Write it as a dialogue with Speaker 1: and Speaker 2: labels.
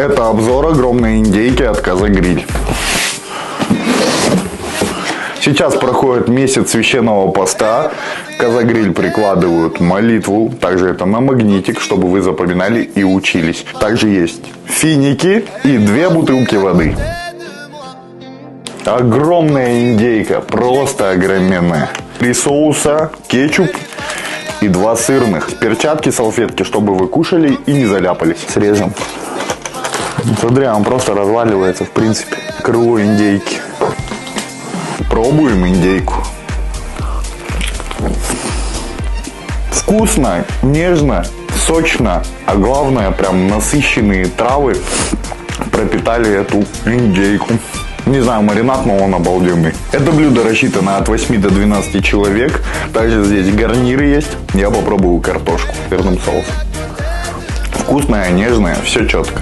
Speaker 1: Это обзор огромной индейки от Казагриль. Сейчас проходит месяц священного поста. Казагриль прикладывают молитву. Также это на магнитик, чтобы вы запоминали и учились. Также есть финики и 2 бутылки воды. Огромная индейка, просто огроменная. 3 соуса, кетчуп и 2 сырных. Перчатки, салфетки, чтобы вы кушали и не заляпались. Срежем. Смотри, он просто разваливается, в принципе. Крыло индейки. Пробуем индейку. Вкусно, нежно, сочно, а главное, прям насыщенные травы пропитали эту индейку. Не знаю, маринад, но он обалденный. Это блюдо рассчитано от 8 до 12 человек. Также здесь гарниры есть. Я попробую картошку с сырным соусом. Вкусная, нежная, все четко.